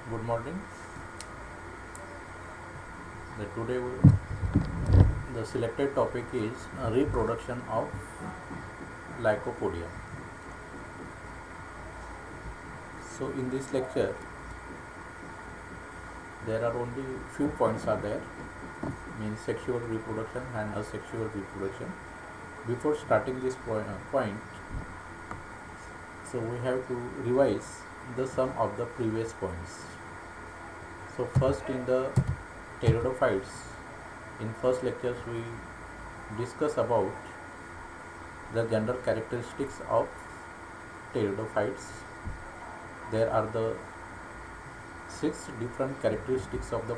Good morning. The selected topic is reproduction of Lycopodium. So in this lecture, there are only few points are there, means sexual reproduction and asexual reproduction. Before starting this point, so we have to revise the sum of the previous points. So first in the pteridophytes, in first lectures we discuss about the general characteristics of pteridophytes. There are the 6 different characteristics of the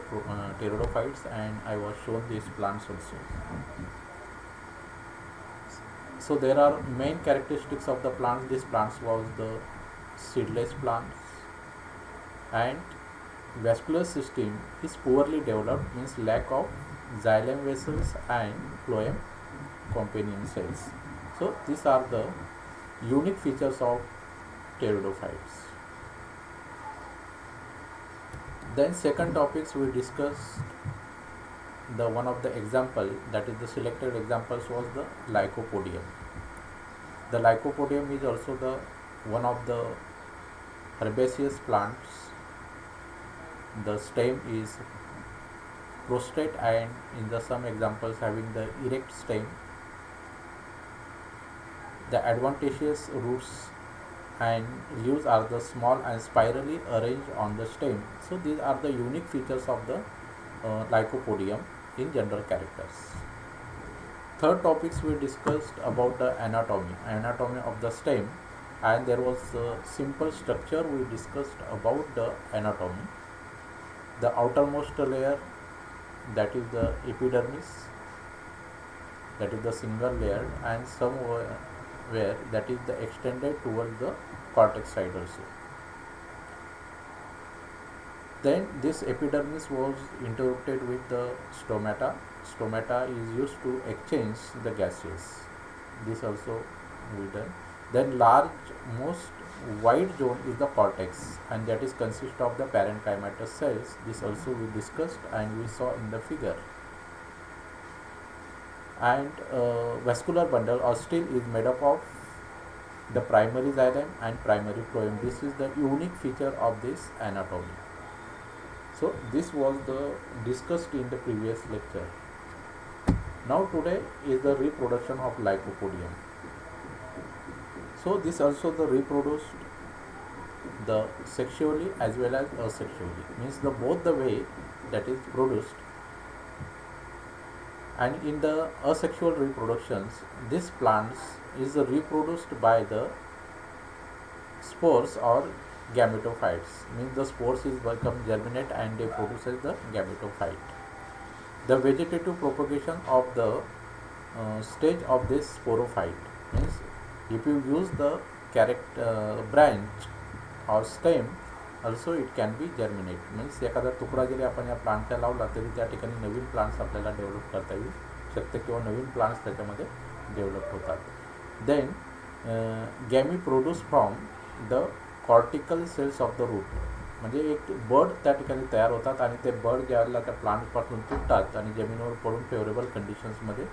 pteridophytes, and I was shown these plants also. So there are main characteristics of the plants. These plants was the seedless plants, and vascular system is poorly developed, means lack of xylem vessels and phloem companion cells. So these are the unique features of pteridophytes. Then second topics we discussed the one of the example, that is the selected examples was the Lycopodium. The Lycopodium is also the one of the herbaceous plants. The stem is prostrate, and in the some examples having the erect stem. The adventitious roots and leaves are the small and spirally arranged on the stem. So these are the unique features of the Lycopodium in general characters. Third topics we discussed about the anatomy of the stem, and there was a simple structure we discussed about the anatomy. The outermost layer, that is the epidermis, that is the single layer, and somewhere that is the extended towards the cortex side also. Then this epidermis was interrupted with the stomata. Stomata is used to exchange the gases. This also we done. Then large, most wide zone is the cortex, and that is consist of the parenchymatous cells. This also we discussed and we saw in the figure. And vascular bundle or still is made up of the primary xylem and primary phloem. This is the unique feature of this anatomy. So this was the discussed in the previous lecture. Now today is the reproduction of Lycopodium. So this also the reproduced the sexually as well as asexually, means the both the way that is produced. And in the asexual reproductions, these plants is reproduced by the spores or gametophytes, means the spores is become germinate and they produces the gametophyte. The vegetative propagation of the stage of this sporophyte, means if you use the branch or stem, also it can be germinate, means एखादा तुकडा जरी आपण या प्लांटला लावला तरी त्या ठिकाणी नवीन plants आपल्याला develop करता येऊ शकते किंवा नवीन प्लांट्स त्याच्यामध्ये डेव्हलप होतात. Then gemmae produce from the cortical cells of the root, म्हणजे एक बर्ड त्या ठिकाणी तयार होतात आणि ते बर्ड ज्यावेळेला त्या प्लांटपासून तुटतात आणि जमिनीवर पडून फेवरेबल कंडिशन्समध्ये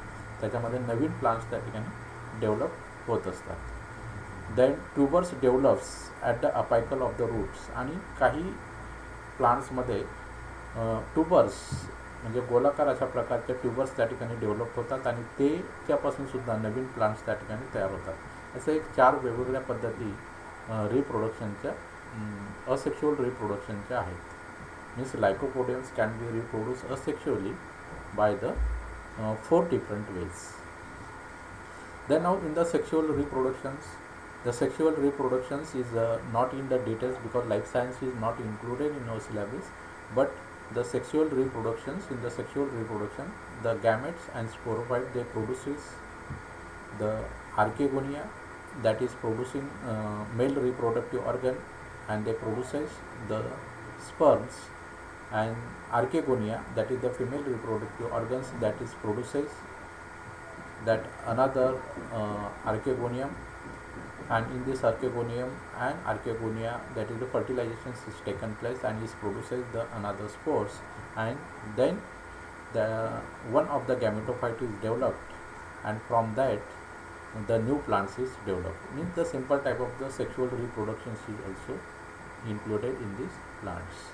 त्याच्यामध्ये नवीन प्लांट्स त्या ठिकाणी डेव्हलप होत असतात. Then tubers develops at the apical of the roots, आणि काही प्लांट्समध्ये ट्यूबर्स म्हणजे गोलाकार अशा प्रकारचे ट्यूबर्स त्या ठिकाणी डेव्हलप होतात आणि ते त्यापासून सुद्धा नवीन प्लांट्स त्या ठिकाणी तयार होतात. असं एक 4 वेगवेगळ्या पद्धती रिप्रोडक्शनच्या asexual reproductionच्या आहेत. means Lycopodiums can be reproduced asexually by the 4 different ways. Then now in the sexual reproductions, the sexual reproductions is not in the details because life science is not included in our syllabus, but the sexual reproductions, in the sexual reproduction the gametes and sporophyte they produces the archegonia, that is producing male reproductive organ, and they produces the sperms, and archegonia, that is the female reproductive organs, that is produces that another archegonium, and in this archegonium and archegonia, that is the fertilization is taken place and is produces the another spores, and then the one of the gametophyte is developed, and from that the new plants is developed. Means the simple type of the sexual reproduction is also included in these plants.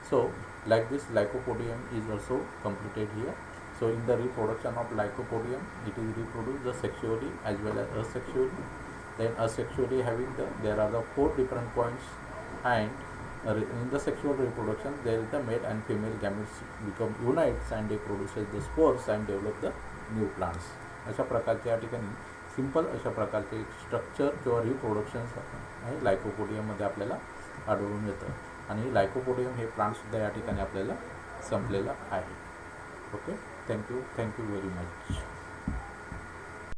So like this lycopodium is also completed here. So in the reproduction of lycopodium, it is reproduced the sexually as well as asexually. Then asexually having there are the 4 different points, and in the sexual reproduction there is the male and female gametes become unites and they produces the spores and develop the new plants. अशा प्रकारचे या ठिकाणी simple अशा प्रकारचे structure किंवा रिप्रोडक्शन्स आहे लायकोपोडियममध्ये आपल्याला आढळून येतं आणि लायकोपोडियम हे प्लांटसुद्धा या ठिकाणी आपल्याला संपलेलं आहे. Okay, thank you very much.